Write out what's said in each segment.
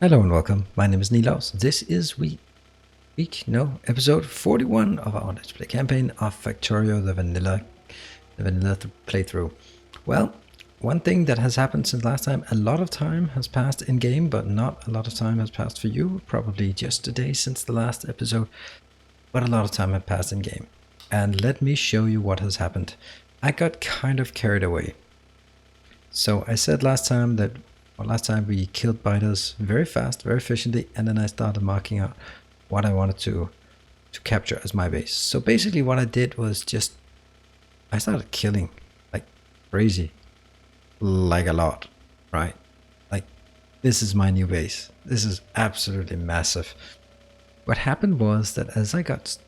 Hello and welcome. My name is Nilaus. This is episode 41 of our Let's Play campaign of Factorio, the vanilla playthrough. Well, one thing that has happened since last time, a lot of time has passed in game, but not a lot of time has passed for you. Probably just a day since the last episode, but a lot of time has passed in game. And let me show you what has happened. I got kind of carried away. So I said last time we killed biters very fast, very efficiently, and then I started marking out what I wanted to capture as my base. So basically what I did was I started killing like crazy, like a lot, right? Like, this is my new base. This is absolutely massive. What happened was that as I got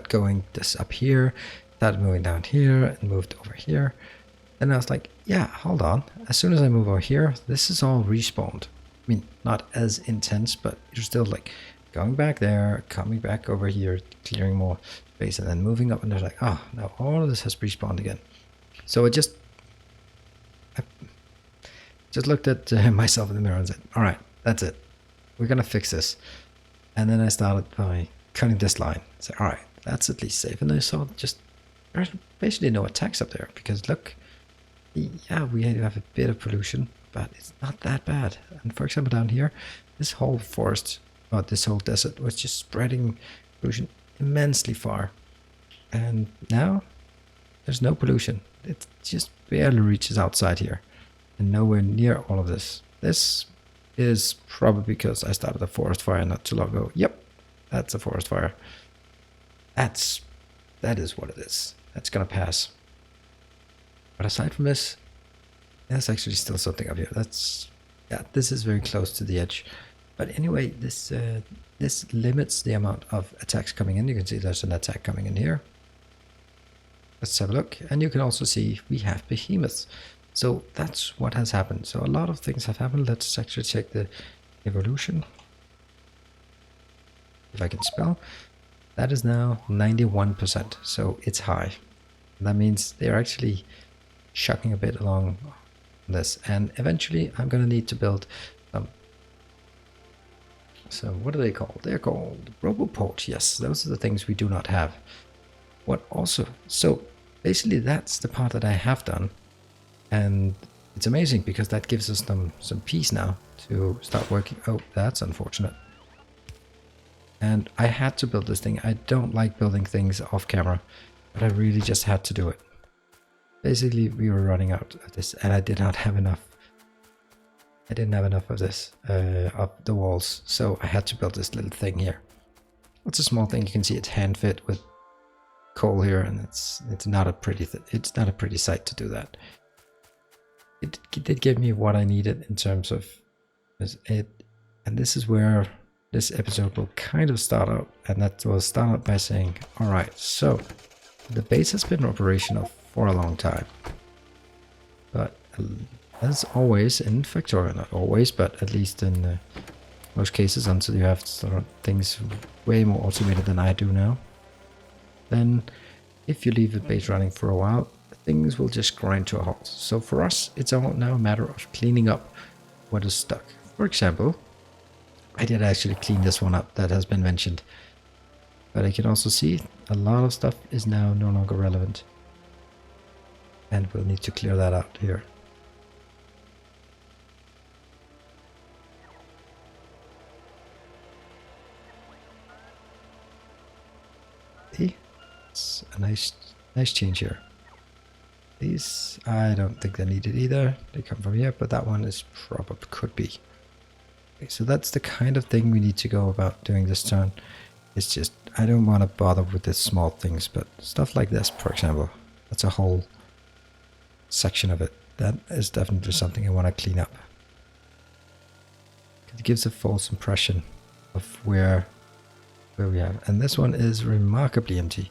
going this up here, started moving down here and moved over here, and I was like, yeah, hold on. As soon as I move over here, this is all respawned. I mean, not as intense, but you're still like going back there, coming back over here, clearing more space, and then moving up. And they're like, oh, now all of this has respawned again. So I just looked at myself in the mirror and said, all right, that's it. We're going to fix this. And then I started by cutting this line. So, all right, that's at least safe. And I saw just there's basically no attacks up there because look, yeah, we have a bit of pollution, but it's not that bad. And for example, down here, this whole forest, or this whole desert, was just spreading pollution immensely far. And now there's no pollution. It just barely reaches outside here, and nowhere near all of this. This is probably because I started a forest fire not too long ago. Yep, that's a forest fire. That is what it is. That's gonna pass. But aside from this, there's actually still something up here. This is very close to the edge. But anyway, this limits the amount of attacks coming in. You can see there's an attack coming in here. Let's have a look. And you can also see we have behemoths. So that's what has happened. So a lot of things have happened. Let's actually check the evolution. If I can spell. That is now 91%. So it's high. That means they're actually chucking a bit along this, and eventually I'm gonna need to build some. So what are they called? They're called roboports. Yes, those are the things we do not have. What also? So basically that's the part that I have done, and it's amazing because that gives us some peace now to start working. Oh, that's unfortunate. And I had to build this thing. I don't like building things off camera, but I really just had to do it. Basically, we were running out of this, and I did not have enough. I didn't have enough of this up the walls, so I had to build this little thing here. It's a small thing. You can see it's hand fit with coal here, and it's not a pretty sight to do that. It did give me what I needed in terms of it, and this is where this episode will kind of start out, and that will start out by saying, all right, so the base has been operational for a long time, but as always in Factorio, not always, but at least in most cases, until you have sort of things way more automated than I do now, then if you leave the base running for a while, things will just grind to a halt. So for us, it's all now a matter of cleaning up what is stuck. For example, I did actually clean this one up that has been mentioned, but I can also see a lot of stuff is now no longer relevant. And we'll need to clear that out here. See? It's a nice change here. These, I don't think they're needed either. They come from here, but that one is probably could be. Okay, so that's the kind of thing we need to go about doing this turn. It's just, I don't want to bother with the small things, but stuff like this, for example, that's a whole section of it. That is definitely something I want to clean up. It gives a false impression of where we have. And this one is remarkably empty.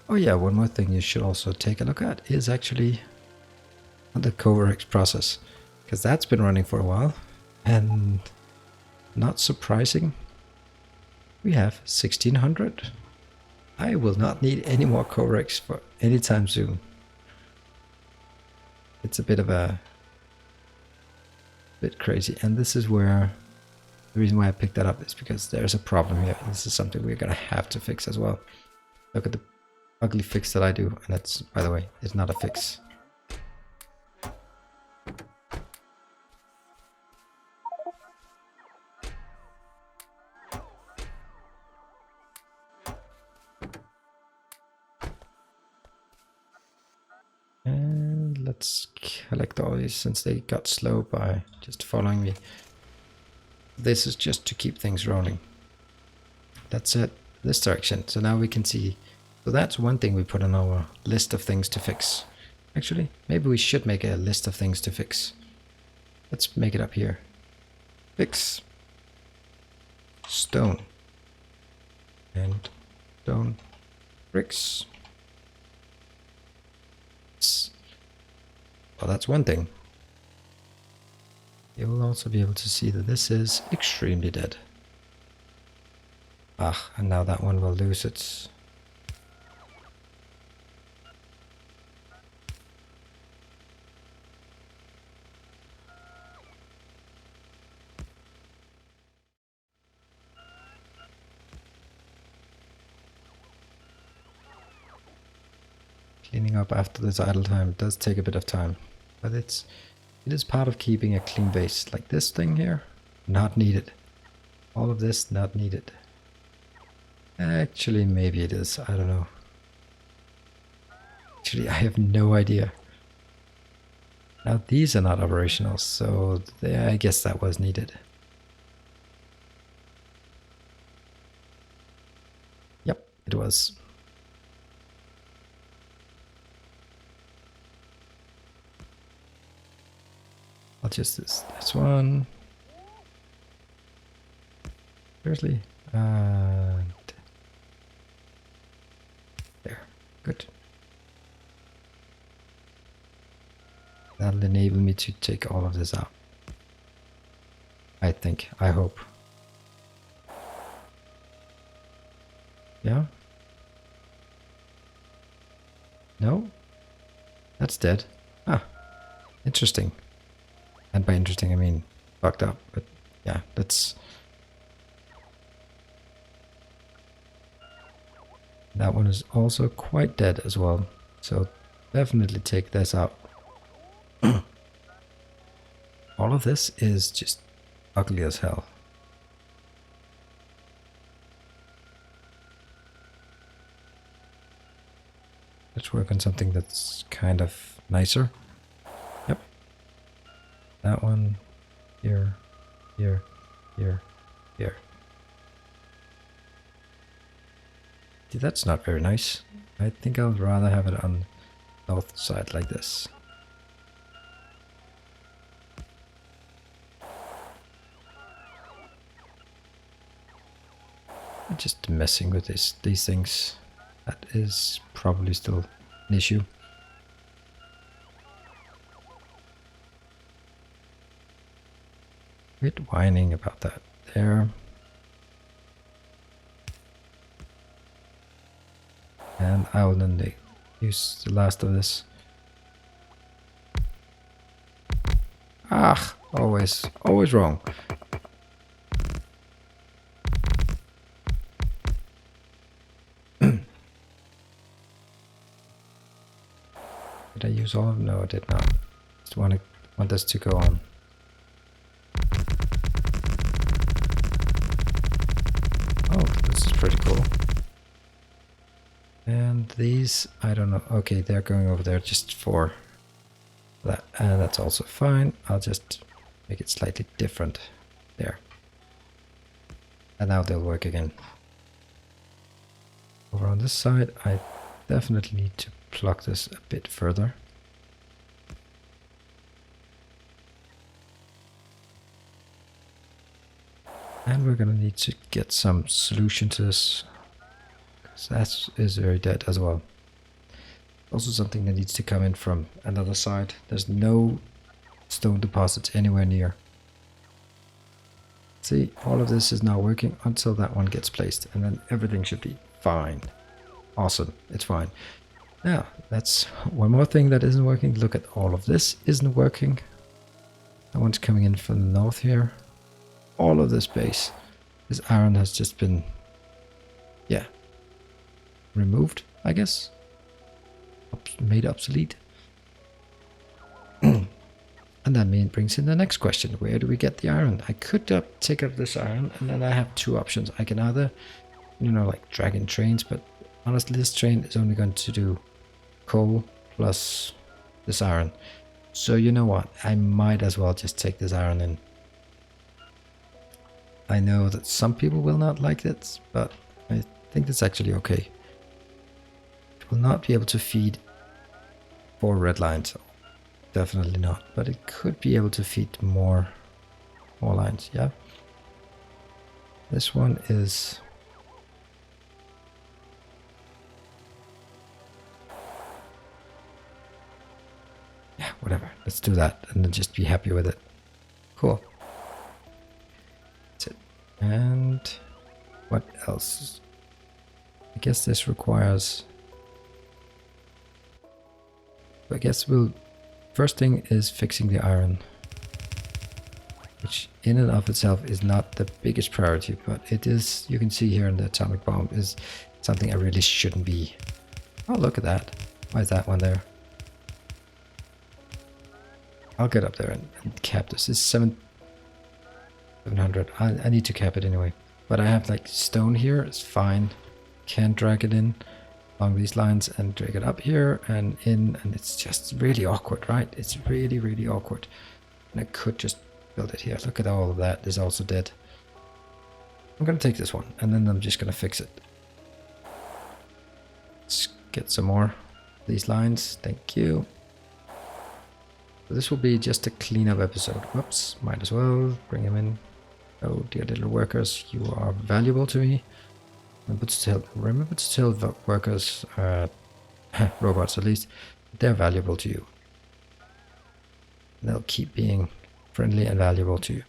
Oh yeah, one more thing you should also take a look at is actually the Coverx process, because that's been running for a while, and not surprising, we have 1600. I will not need any more Coverx for any time soon. It's a bit crazy, and this is where The reason why I picked that up is because there's a problem here. This is something we're gonna have to fix as well. Look at the ugly fix that I do, and that's, by the way, it's not a fix. And let's collect all these since they got slow by just following me. This is just to keep things rolling. That's it, this direction. So now we can see. So that's one thing we put on our list of things to fix. Actually, maybe we should make a list of things to fix. Let's make it up here. Fix. Stone. And stone. Bricks. Well, that's one thing. You will also be able to see that this is extremely dead. Ah, and now that one will lose its... Cleaning up after this idle time does take a bit of time, but it is part of keeping a clean base. Like this thing here, not needed. All of this, not needed. Actually, maybe it is. I don't know. Actually, I have no idea. Now these are not operational, so I guess that was needed. Yep, it was. I'll just this one. Seriously? And there. Good. That'll enable me to take all of this out. I think. I hope. Yeah? No? That's dead. Ah. Interesting. And by interesting, I mean fucked up. But yeah, that's... That one is also quite dead as well. So definitely take this out. All of this is just ugly as hell. Let's work on something that's kind of nicer. Yep. That one. Here. Here. Here. Here. See, that's not very nice. I think I would rather have it on the north side like this. I'm just messing with these things. That is probably still an issue. Quit whining about that there. And I will then use the last of this. Ah, always wrong. Did I use all of them? No, I did not. Just want this to go on. Oh, this is pretty cool. And these, I don't know. Okay, they're going over there just for that. And that's also fine. I'll just make it slightly different there. And now they'll work again. Over on this side, I definitely need to plug this a bit further. And we're gonna need to get some solution to this, because that is very dead as well. Also something that needs to come in from another side. There's no stone deposits anywhere near. See, all of this is now working until that one gets placed, and then everything should be fine. Awesome, it's fine. Now, that's one more thing that isn't working. Look at all of this isn't working. That one's coming in from the north here. all of this base, this iron has just been, yeah, removed, I guess. Made obsolete. And that brings in the next question. Where do we get the iron? I could take up this iron, and then I have two options. I can either, like drag in trains, but honestly, this train is only going to do coal plus this iron. So you know what? I might as well just take this iron in. I know that some people will not like it, but I think that's actually okay. It will not be able to feed 4 red lines. Definitely not. But it could be able to feed more lines, yeah. This one is... yeah, whatever. Let's do that and then just be happy with it. Cool. That's it. And what else? I guess this requires... I guess we'll... First thing is fixing the iron, which in and of itself is not the biggest priority, but it is, you can see here in the atomic bomb, is something I really shouldn't be. Oh, look at that. Why is that one there? I'll get up there and cap this. This is 700. I need to cap it anyway. But I have like stone here, it's fine. Can drag it in along these lines and drag it up here and in, and it's just really awkward, right? It's really, really awkward. And I could just build it here. Look at all of that is also dead. I'm gonna take this one and then I'm just gonna fix it. Let's get some more of these lines. Thank you. So this will be just a cleanup episode. Whoops, might as well bring them in. Oh dear little workers, you are valuable to me. Remember to tell workers, robots at least, they're valuable to you. They'll keep being friendly and valuable to you.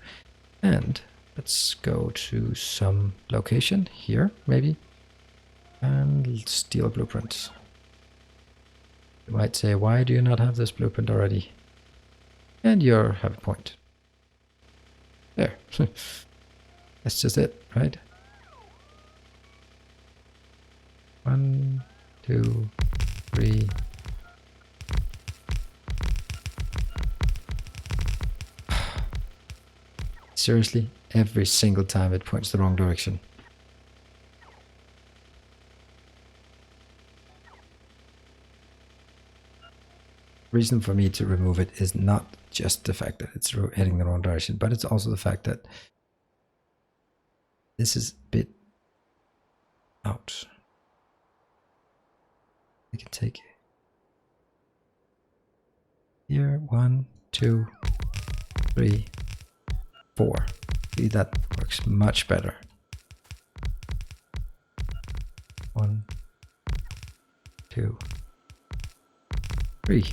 And let's go to some location here, maybe, and steal a blueprint. You might say, why do you not have this blueprint already? And you have a point. There. That's just it, right? 1, 2, 3. Seriously, every single time it points the wrong direction. Reason for me to remove it is not just the fact that it's heading the wrong direction, but it's also the fact that this is a bit out. I can take it here. 1, 2, 3, 4. See, that works much better. 1, 2, 3.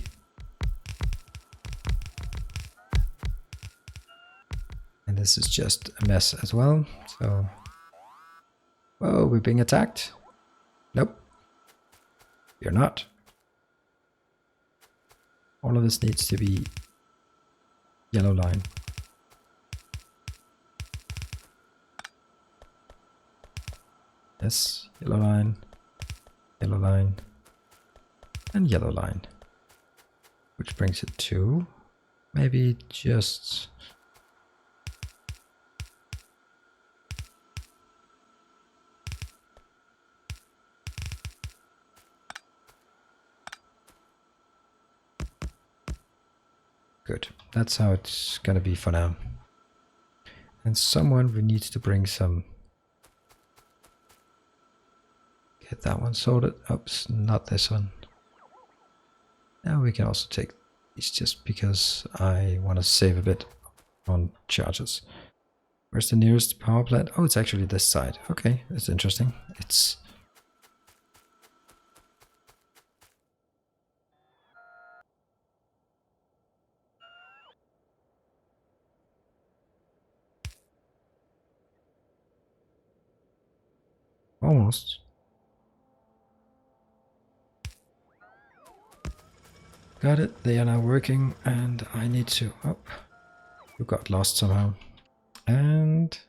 And this is just a mess as well. So, whoa, we're being attacked. Nope. You're not. All of this needs to be yellow line. Yes, yellow line, and yellow line. Which brings it to maybe just... good. That's how it's gonna be for now. And someone we need to bring some... Get that one sorted. Oops, not this one. Now we can also take these just because I want to save a bit on charges. Where's the nearest power plant? Oh, it's actually this side. Okay, that's interesting. It's... almost. Got it. They are now working and I need to... oh, you got lost somehow. And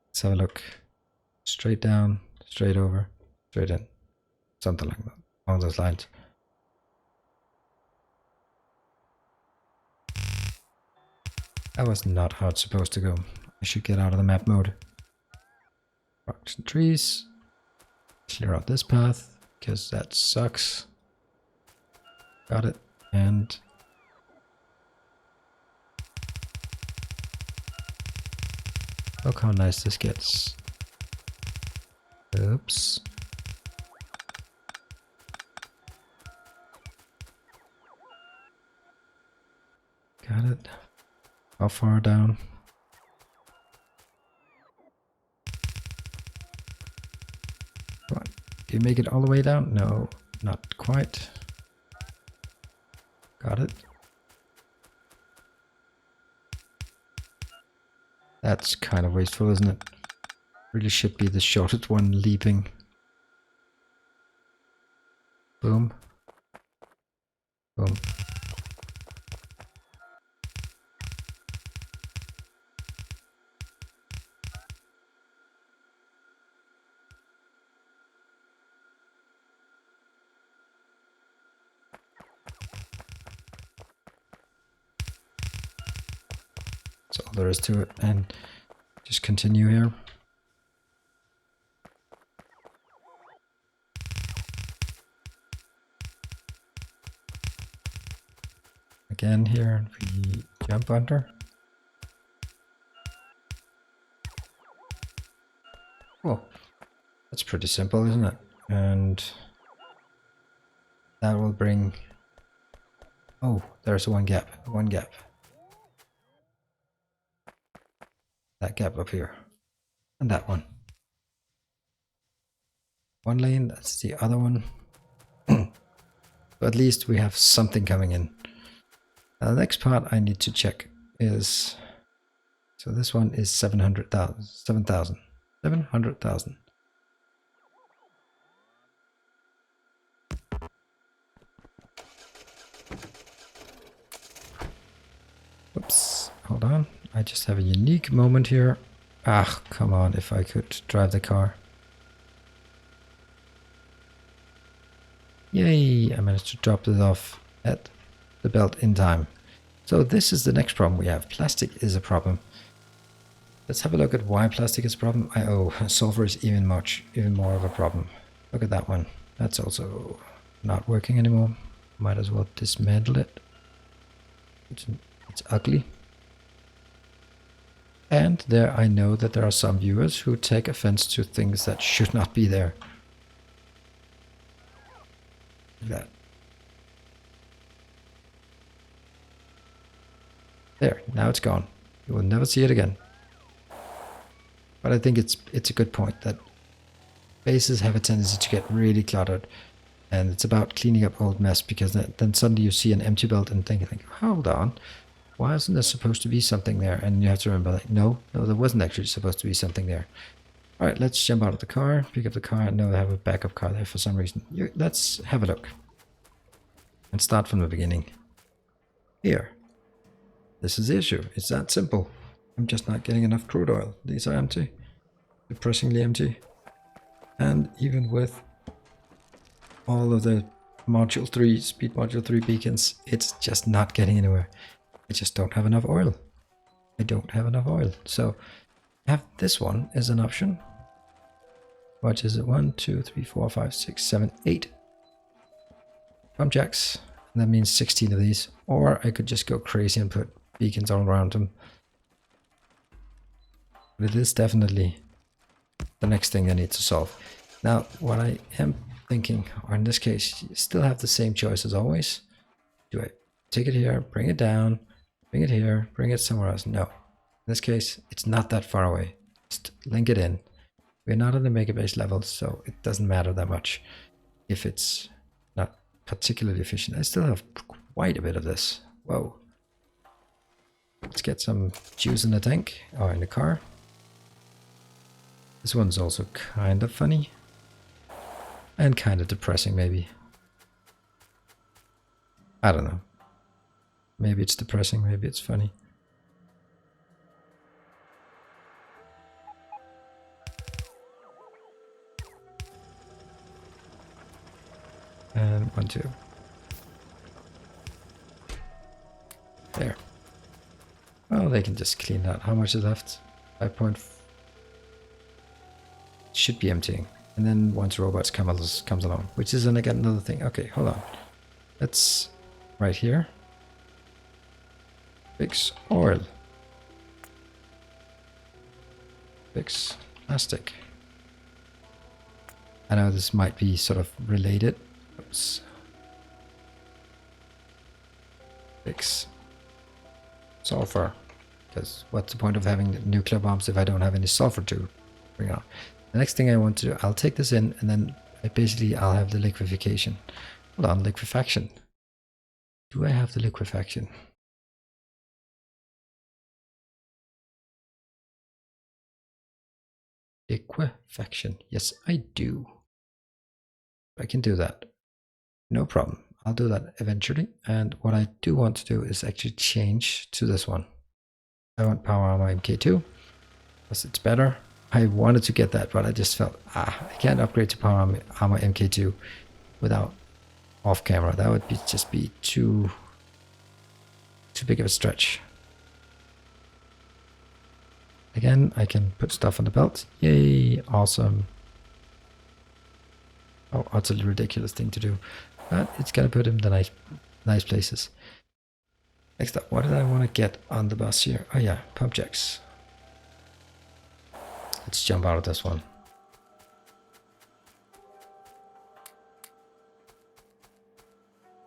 let's have a look. Straight down, straight over, straight in. Something like that, along those lines. That was not how it's supposed to go. I should get out of the map mode. Rocks and trees. Clear out this path, because that sucks. Got it. And look how nice this gets. Oops. Got it. How far down? Come on. Do you make it all the way down? No, not quite. Got it. That's kind of wasteful, isn't it? Really should be the shortest one leaping. Boom. Boom. That's all there is to it, and just continue here. Again here, we jump under. Oh, that's pretty simple, isn't it? And that will bring... Oh, there's one gap, one gap. That gap up here. And that one. One lane, that's the other one. But at least we have something coming in. Now the next part I need to check is... So this one is 700,000. 7,000. 700,000. Whoops. Hold on. I just have a unique moment here. Ah, come on, if I could drive the car. Yay, I managed to drop this off at the belt in time. So this is the next problem we have. Plastic is a problem. Let's have a look at why plastic is a problem. Sulfur is even more of a problem. Look at that one. That's also not working anymore. Might as well dismantle it. It's ugly. And there I know that there are some viewers who take offense to things that should not be there. Look at that. There, now it's gone. You will never see it again. But I think it's a good point that bases have a tendency to get really cluttered. And it's about cleaning up old mess, because then suddenly you see an empty belt and think, hold on, why isn't there supposed to be something there? And you have to remember, like, no, there wasn't actually supposed to be something there. All right, let's jump out of the car, pick up the car. No, I have a backup car there for some reason. Let's have a look and start from the beginning. Here. This is the issue. It's that simple. I'm just not getting enough crude oil. These are empty. Depressingly empty. And even with all of the Module 3, Speed Module 3 beacons, it's just not getting anywhere. I just don't have enough oil. I don't have enough oil. So have this one as an option. What is it? 1, 2, 3, 4, 5, 6, 7, 8 pump jacks. And that means 16 of these. Or I could just go crazy and put beacons all around them. But it is definitely the next thing I need to solve. Now, what I am thinking, or in this case, you still have the same choice as always. Do I take it here, bring it down, bring it here, bring it somewhere else? No. In this case, it's not that far away. Just link it in. We're not on the megabase level, so it doesn't matter that much if it's not particularly efficient. I still have quite a bit of this. Whoa. Let's get some juice in the tank, or in the car. This one's also kind of funny. And kind of depressing, maybe. I don't know. Maybe it's depressing, maybe it's funny. And 1, 2. There. Well, they can just clean that. How much is left? 5. Should be emptying. And then once robots comes along, which is again another thing. Okay, hold on. Let's right here. Fix oil. Fix plastic. I know this might be sort of related. Oops. Fix sulfur. Because what's the point of having nuclear bombs if I don't have any sulfur to bring out? The next thing I want to do, I'll take this in and then I'll have the liquefaction. Hold on, liquefaction. Do I have the liquefaction? Liquefaction. Yes, I do. I can do that. No problem. I'll do that eventually. And what I do want to do is actually change to this one. I want power armor MK2 because it's better. I wanted to get that, but I just felt, I can't upgrade to power armor MK2 without off camera. That would just be too big of a stretch. Again, I can put stuff on the belt. Yay, awesome. Oh, utterly ridiculous thing to do. But it's gonna put him in the nice places. Next up, what did I want to get on the bus here? Oh yeah, pump jacks. Let's jump out of this one.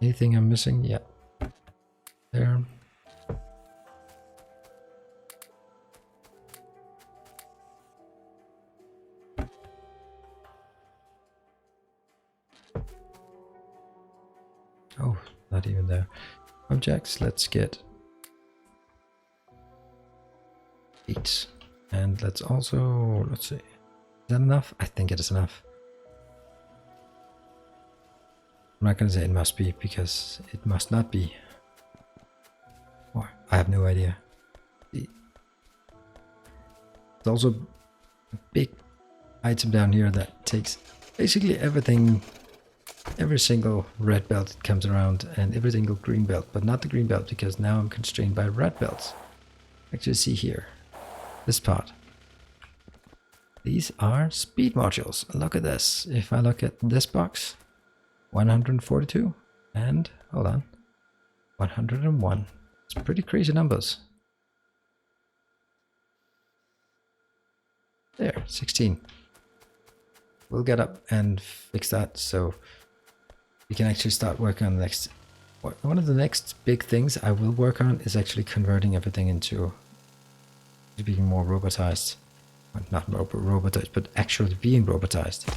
Anything I'm missing? Yeah. There. Oh, not even there. Objects, let's get 8. And let's also, let's see. Is that enough? I think it is enough. I'm not going to say it must be because it must not be. Or I have no idea. There's also a big item down here that takes basically everything. Every single red belt that comes around and every single green belt, but not the green belt because now I'm constrained by red belts. Actually, see here, this part. These are speed modules. Look at this. If I look at this box, 142 and hold on, 101. It's pretty crazy numbers. There, 16. We'll get up and fix that so we can actually start working on the next. One of the next big things I will work on is actually converting everything into being more robotized. Well, not robotized, but actually being robotized.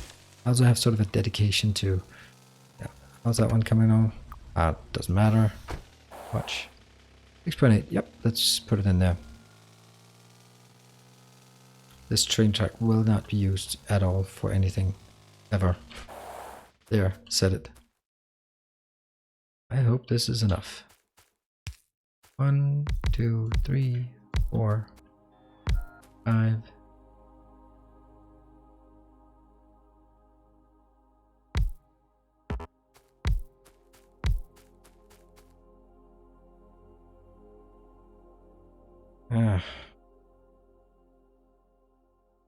I also have sort of a dedication to. Yeah, how's that one coming on? Doesn't matter. Watch. 6.8. Yep, let's put it in there. This train track will not be used at all for anything ever. There, said it. I hope this is enough. 1, 2, 3, 4, 5.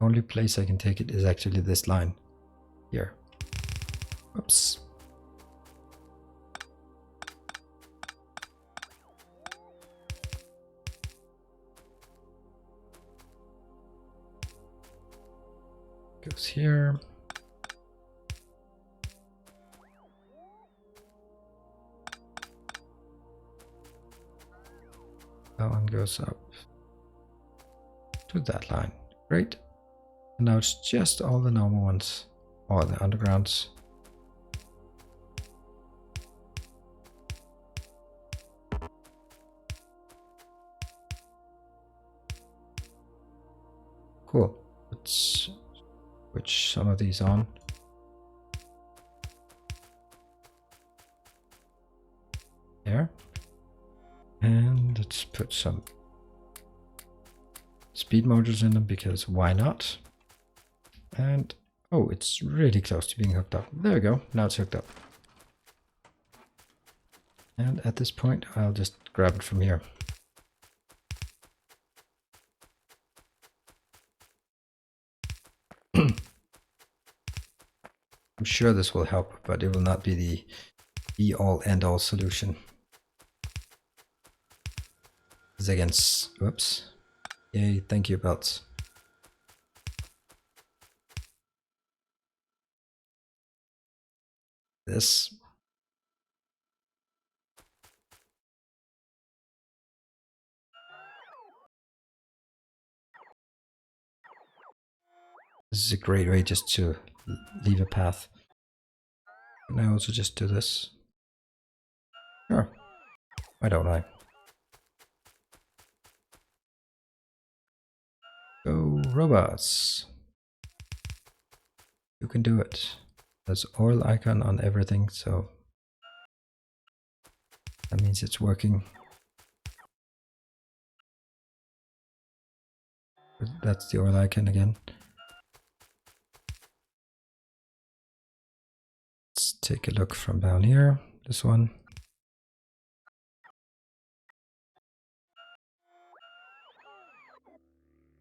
Only place I can take it is actually this line here. Oops. Goes here. That one goes up to that line. Great. And now it's just all the normal ones, or the undergrounds. Cool. Let's switch some of these on. There. And let's put some speed modules in them because why not? And oh, it's really close to being hooked up. There we go. Now it's hooked up. And at this point, I'll just grab it from here. I'm sure this will help, but it will not be the be-all, end-all solution. This against, whoops. Yay, thank you, belts. This. This is a great way just to leave a path. Can I also just do this? Sure. Why don't I? Go robots. You can do it. There's oil icon on everything, so that means it's working. That's the oil icon again. Let's take a look from down here. This one.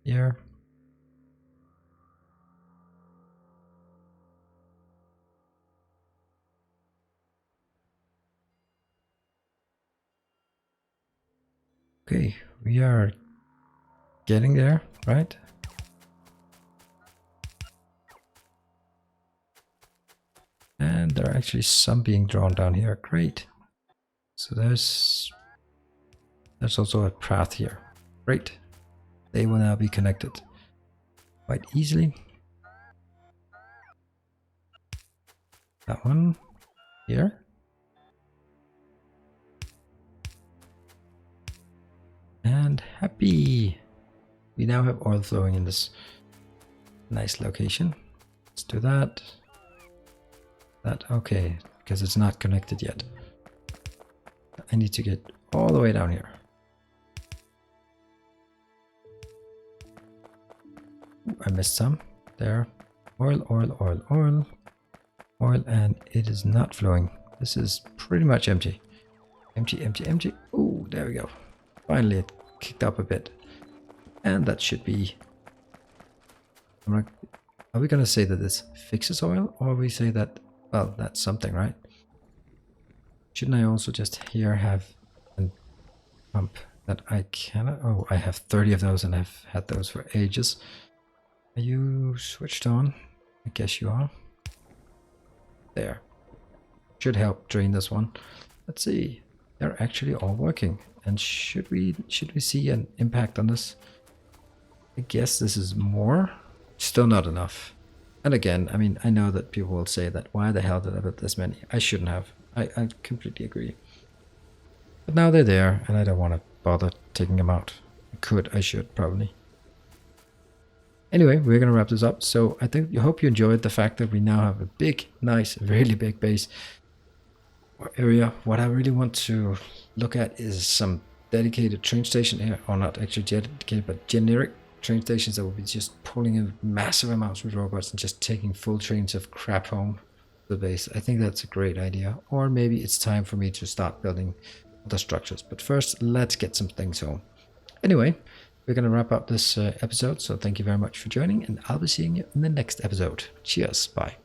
Here. Okay, we are getting there, right? And there are actually some being drawn down here. Great. So there's also a path here. Great. They will now be connected quite easily. That one here. And happy. We now have oil flowing in this nice location. Let's do that. That, okay, because it's not connected yet. I need to get all the way down here. Ooh, I missed some. There. Oil, oil, oil, oil. Oil, and it is not flowing. This is pretty much empty. Empty, empty, empty. Ooh, there we go. Finally, it kicked up a bit. And that should be... Are we going to say that this fixes oil? Or we say that, well, that's something, right? Shouldn't I also just here have a pump that I cannot... Oh, I have 30 of those and I've had those for ages. Are you switched on? I guess you are. There. Should help drain this one. Let's see. They're actually all working. And should we see an impact on this? I guess this is more. Still not enough. And again, I mean, I know that people will say that why the hell did I put this many? I shouldn't have. I completely agree. But now they're there and I don't want to bother taking them out. I should probably. Anyway, we're going to wrap this up. So I hope you enjoyed the fact that we now have a big, nice, really big base area. What I really want to look at is some dedicated train station here, or not actually dedicated, but generic train stations that will be just pulling in massive amounts with robots and just taking full trains of crap home to the base. I think that's a great idea. Or maybe it's time for me to start building other structures. But first, let's get some things home. Anyway, we're going to wrap up this episode. So thank you very much for joining, and I'll be seeing you in the next episode. Cheers. Bye.